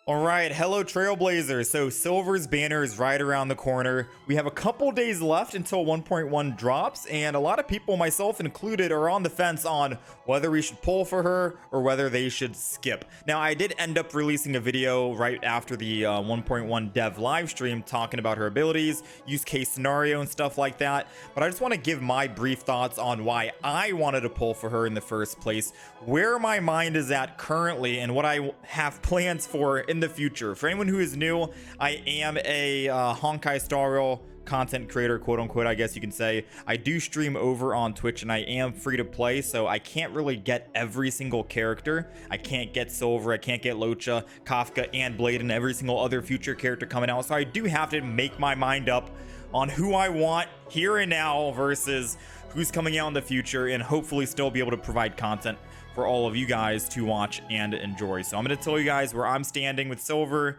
All right, hello Trailblazers. So Silver's banner is right around the corner. We have a couple days left until 1.1 drops, and a lot of people, myself included, are on the fence on whether we should pull for her or whether they should skip. Now, I did end up releasing a video right after the 1.1 dev live stream talking about her abilities, use case scenario and stuff like that, but I just want to give my brief thoughts on why I wanted to pull for her in the first place, where my mind is at currently, and what I have plans for in the future. For anyone who is new, I am a Honkai Star Rail content creator, quote unquote, I guess you can say. I do stream over on Twitch and I am free to play, so I can't really get every single character. I can't get Silver, I can't get Locha, Kafka, and Blade, and every single other future character coming out, so I do have to make my mind up on who I want here and now versus who's coming out in the future, and hopefully still be able to provide content for all of you guys to watch and enjoy. So I'm going to tell you guys where I'm standing with Silver,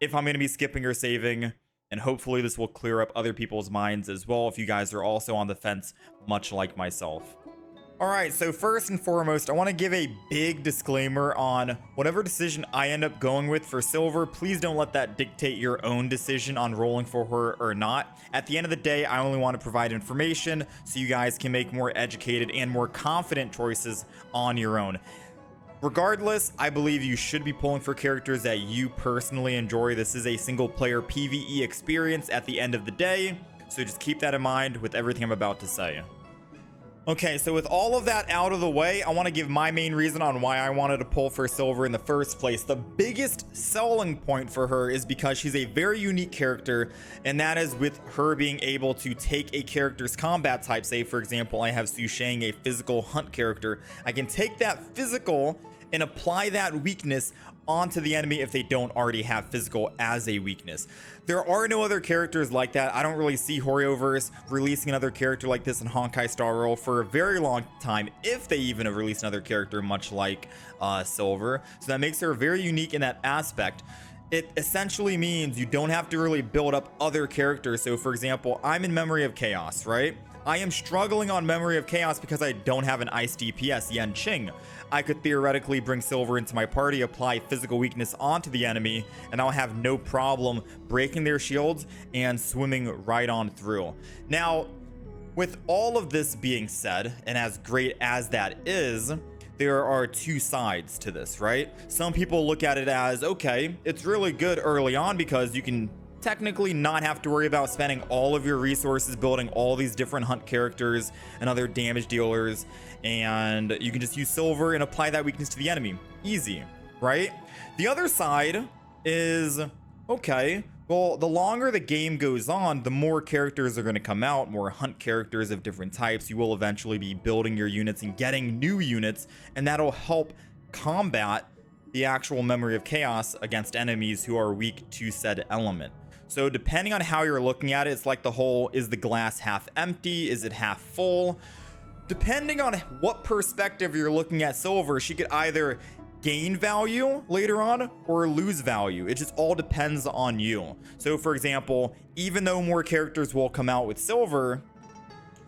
if I'm going to be skipping or saving, and hopefully this will clear up other people's minds as well if you guys are also on the fence, much like myself. Alright, so first and foremost, I want to give a big disclaimer on whatever decision I end up going with for Silver. Please don't let that dictate your own decision on rolling for her or not. At the end of the day, I only want to provide information so you guys can make more educated and more confident choices on your own. Regardless, I believe you should be pulling for characters that you personally enjoy. This is a single player PvE experience at the end of the day, so just keep that in mind with everything I'm about to say. Okay, so with all of that out of the way, I want to give my main reason on why I wanted to pull for Silver in the first place. The biggest selling point for her is because she's a very unique character, and that is with her being able to take a character's combat type. Say, for example, I have Su Shang, a physical hunt character. I can take that physical and apply that weakness onto the enemy if they don't already have physical as a weakness. There are no other characters like that. I don't really see Horioverse releasing another character like this in Honkai Star Rail for a very long time, if they even have released another character much like Silver. So that makes her very unique in that aspect. It essentially means you don't have to really build up other characters. So for example, I'm in Memory of Chaos, right? I am struggling on Memory of Chaos because I don't have an ice DPS, Yan Qing. I could theoretically bring Silver into my party, apply physical weakness onto the enemy, and I'll have no problem breaking their shields and swimming right on through. Now, with all of this being said, and as great as that is, there are two sides to this, right? Some people look at it as, okay, it's really good early on because you can technically not have to worry about spending all of your resources building all these different hunt characters and other damage dealers, and you can just use Silver and apply that weakness to the enemy. Easy, right? The other side is, okay, well, the longer the game goes on, the more characters are going to come out, more hunt characters of different types. You will eventually be building your units and getting new units, and that'll help combat the actual Memory of Chaos against enemies who are weak to said element. So depending on how you're looking at it, it's like the whole, is the glass half empty? Is it half full? Depending on what perspective you're looking at Silver, she could either gain value later on or lose value. It just all depends on you. So for example, even though more characters will come out with Silver,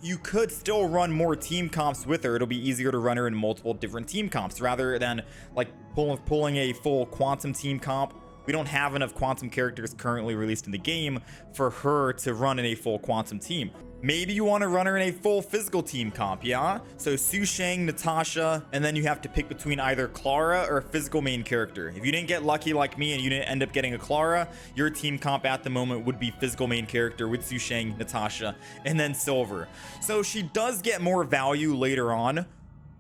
you could still run more team comps with her. It'll be easier to run her in multiple different team comps rather than like pulling a full quantum team comp. We don't have enough quantum characters currently released in the game for her to run in a full quantum team. Maybe you want to run her in a full physical team comp, yeah? So Su Shang, Natasha, and then you have to pick between either Clara or a physical main character. If you didn't get lucky like me and you didn't end up getting a Clara, your team comp at the moment would be physical main character with Su Shang, Natasha, and then Silver. So she does get more value later on,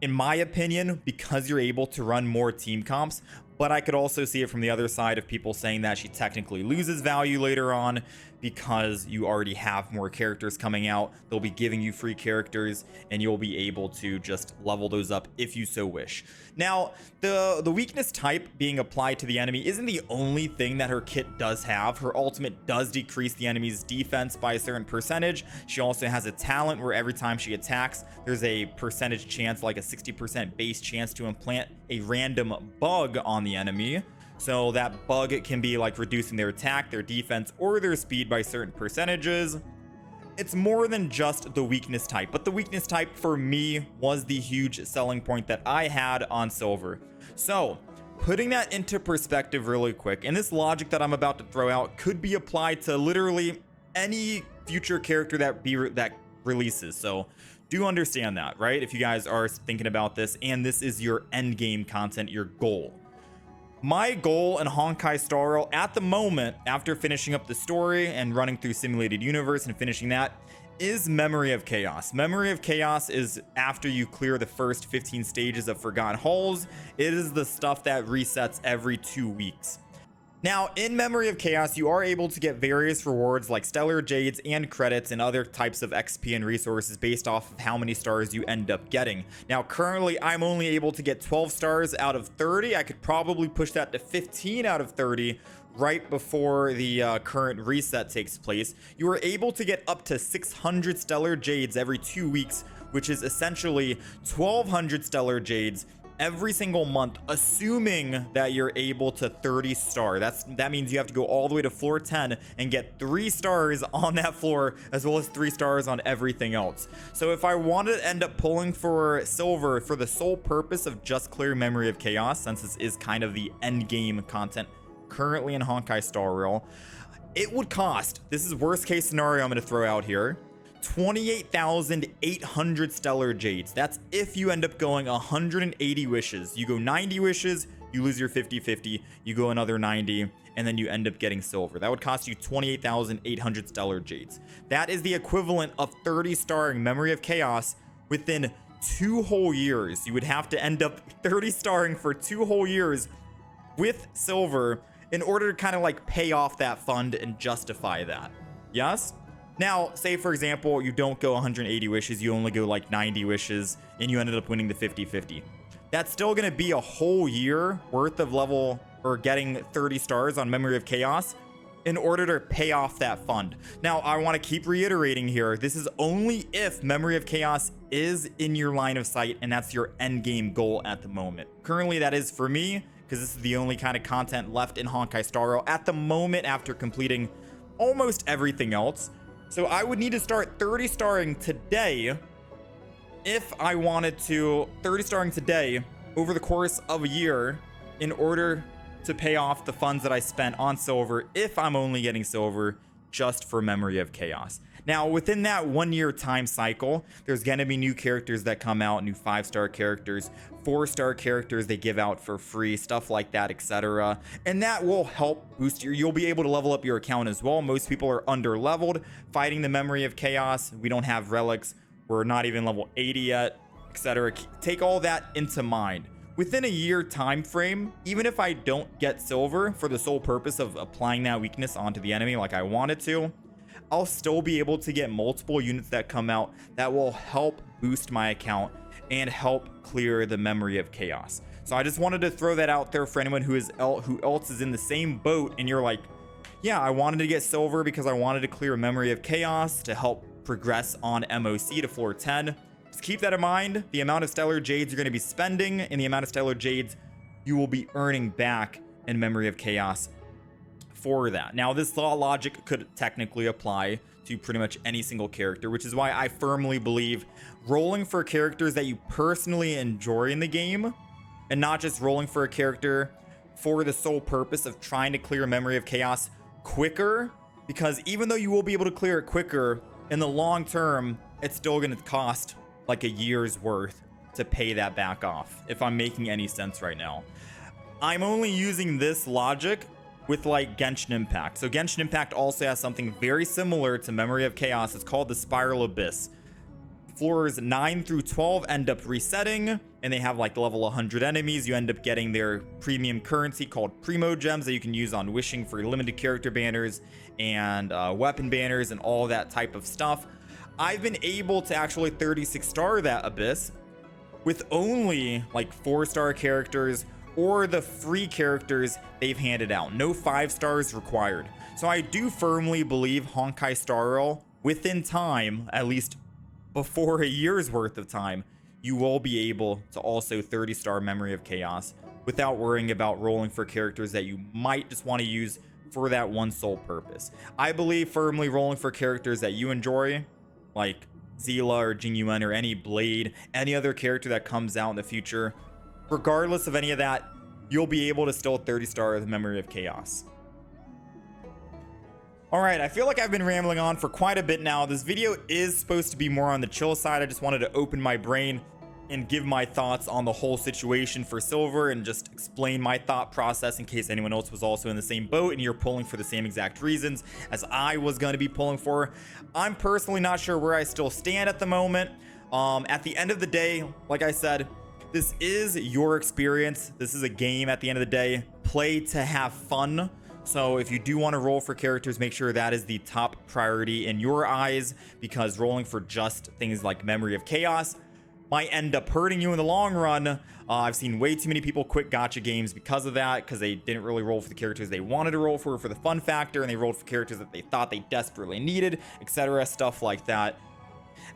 in my opinion, because you're able to run more team comps. But I could also see it from the other side of people saying that she technically loses value later on because you already have more characters coming out. They'll be giving you free characters and you'll be able to just level those up if you so wish. Now, the weakness type being applied to the enemy isn't the only thing that her kit does have. Her ultimate does decrease the enemy's defense by a certain percentage. She also has a talent where every time she attacks, there's a percentage chance, like a 60% base chance, to implant a random bug on the enemy. So that bug can be like reducing their attack, their defense, or their speed by certain percentages. It's more than just the weakness type, but the weakness type for me was the huge selling point that I had on Silver. So Putting that into perspective really quick, and this logic that I'm about to throw out could be applied to literally any future character that releases. So do understand that, right? If you guys are thinking about this and this is your end game content, your goal. My goal in Honkai Star Rail at the moment, after finishing up the story and running through Simulated Universe and finishing that, is Memory of Chaos. Memory of Chaos is after you clear the first 15 stages of Forgotten Halls. It is the stuff that resets every 2 weeks. Now, in Memory of Chaos, you are able to get various rewards like Stellar Jades and credits and other types of XP and resources based off of how many stars you end up getting. Now, currently, I'm only able to get 12 stars out of 30. I could probably push that to 15 out of 30 right before the current reset takes place. You are able to get up to 600 Stellar Jades every 2 weeks, which is essentially 1,200 Stellar Jades every single month, assuming that you're able to 30 star. That means you have to go all the way to floor 10 and get 3 stars on that floor, as well as 3 stars on everything else. So if I wanted to end up pulling for silver for the sole purpose of just clearing Memory of Chaos, since this is kind of the end game content currently in Honkai Star Rail, it would cost, this is worst case scenario I'm going to throw out here, 28,800 Stellar Jades. That's if you end up going 180 wishes. You go 90 wishes, you lose your 50-50, you go another 90, and then you end up getting silver. That would cost you 28,800 Stellar Jades. That is the equivalent of 30 starring Memory of Chaos within 2 whole years. You would have to end up 30 starring for 2 whole years with silver in order to kind of like pay off that fund and justify that. Yes? Now, say for example, you don't go 180 wishes, you only go like 90 wishes, and you ended up winning the 50-50. That's still going to be a whole year worth of level or getting 30 stars on Memory of Chaos in order to pay off that fund. Now, I want to keep reiterating here, this is only if Memory of Chaos is in your line of sight and that's your end game goal at the moment. Currently, that is for me, because this is the only kind of content left in Honkai Star Rail at the moment after completing almost everything else. So I would need to start 30 starring today if I wanted to 30 starring today over the course of a year in order to pay off the funds that I spent on silver if I'm only getting silver just for Memory of Chaos. Now, within that 1 year time cycle, there's going to be new characters that come out, new 5-star characters, 4-star characters they give out for free, stuff like that, etc. And that will help boost you'll be able to level up your account as well. Most people are under leveled fighting the Memory of Chaos. We don't have relics. We're not even level 80 yet, etc. Take all that into mind. Within a year time frame, even if I don't get silver for the sole purpose of applying that weakness onto the enemy like I wanted to, I'll still be able to get multiple units that come out that will help boost my account and help clear the Memory of Chaos. So I just wanted to throw that out there for anyone who else is in the same boat and you're like, yeah, I wanted to get silver because I wanted to clear Memory of Chaos to help progress on MOC to floor 10. Just keep that in mind. The amount of Stellar Jades you're going to be spending and the amount of Stellar Jades you will be earning back in Memory of Chaos for that. Now, this logic could technically apply to pretty much any single character, which is why I firmly believe rolling for characters that you personally enjoy in the game and not just rolling for a character for the sole purpose of trying to clear Memory of Chaos quicker, because even though you will be able to clear it quicker, in the long term, it's still going to cost like a year's worth to pay that back off, if I'm making any sense right now. I'm only using this logic with like Genshin Impact. So Genshin Impact also has something very similar to Memory of Chaos. It's called the Spiral Abyss. Floors 9 through 12 end up resetting, and they have like level 100 enemies. You end up getting their premium currency called Primo Gems that you can use on wishing for limited character banners and weapon banners and all that type of stuff. I've been able to actually 36 star that Abyss with only like 4-star characters or the free characters they've handed out. No 5 stars required. So I do firmly believe Honkai Star Rail, within time, at least before a year's worth of time, you will be able to also 30-star Memory of Chaos without worrying about rolling for characters that you might just want to use for that one sole purpose. I believe firmly rolling for characters that you enjoy, like Zila or Jing Yuan or any Blade, any other character that comes out in the future, regardless of any of that, you'll be able to still 30-star the Memory of Chaos. All right, I feel like I've been rambling on for quite a bit now. This video is supposed to be more on the chill side. I just wanted to open my brain and give my thoughts on the whole situation for silver and just explain my thought process in case anyone else was also in the same boat and you're pulling for the same exact reasons as I was going to be pulling for. I'm personally not sure where I still stand at the moment. At the end of the day, like I said, this is your experience. This is a game at the end of the day. Play to have fun. So if you do want to roll for characters, make sure that is the top priority in your eyes, because rolling for just things like Memory of Chaos might end up hurting you in the long run. I've seen way too many people quit gacha games because of that, because they didn't really roll for the characters they wanted to roll for the fun factor, and they rolled for characters that they thought they desperately needed, etc. Stuff like that.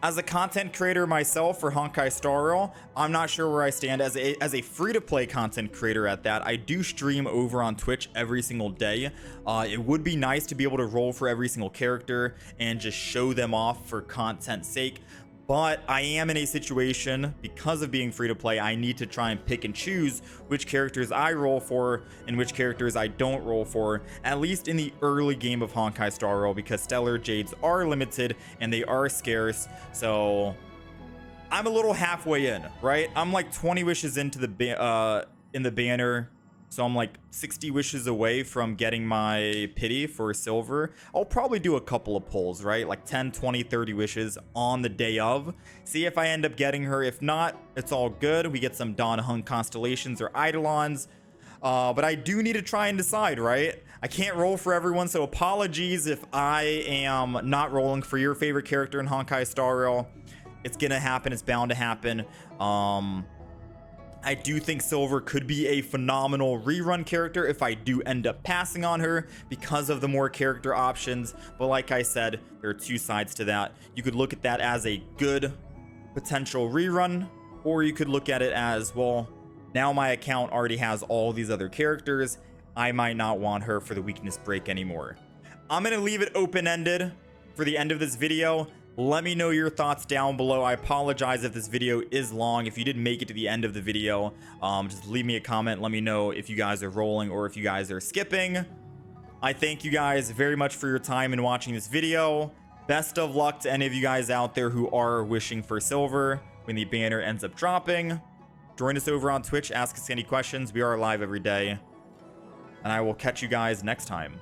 As a content creator myself for Honkai Star Rail, I'm not sure where I stand as a free-to-play content creator at that. I do stream over on Twitch every single day. It would be nice to be able to roll for every single character and just show them off for content's sake. But I am in a situation, because of being free to play, I need to try and pick and choose which characters I roll for and which characters I don't roll for, at least in the early game of Honkai Star Rail, because Stellar Jades are limited and they are scarce. So I'm a little halfway in, right? I'm like 20 wishes into the in the banner. So I'm like 60 wishes away from getting my pity for silver. I'll probably do a couple of pulls, right? Like 10, 20, 30 wishes on the day of. See if I end up getting her. If not, it's all good. We get some Dawn Hung Constellations or Eidolons. But I do need to try and decide, right? I can't roll for everyone, so apologies if I am not rolling for your favorite character in Honkai Star Rail. It's gonna happen. It's bound to happen. I do think Silver could be a phenomenal rerun character if I do end up passing on her because of the more character options. But like I said, there are two sides to that. You could look at that as a good potential rerun, or you could look at it as, well, now my account already has all these other characters. I might not want her for the weakness break anymore. I'm going to leave it open-ended for the end of this video. Let me know your thoughts down below. I apologize if this video is long. If you didn't make it to the end of the video, just leave me a comment. Let me know if you guys are rolling or if you guys are skipping. I thank you guys very much for your time in watching this video. Best of luck to any of you guys out there who are wishing for silver when the banner ends up dropping. Join us over on Twitch. Ask us any questions. We are live every day. And I will catch you guys next time.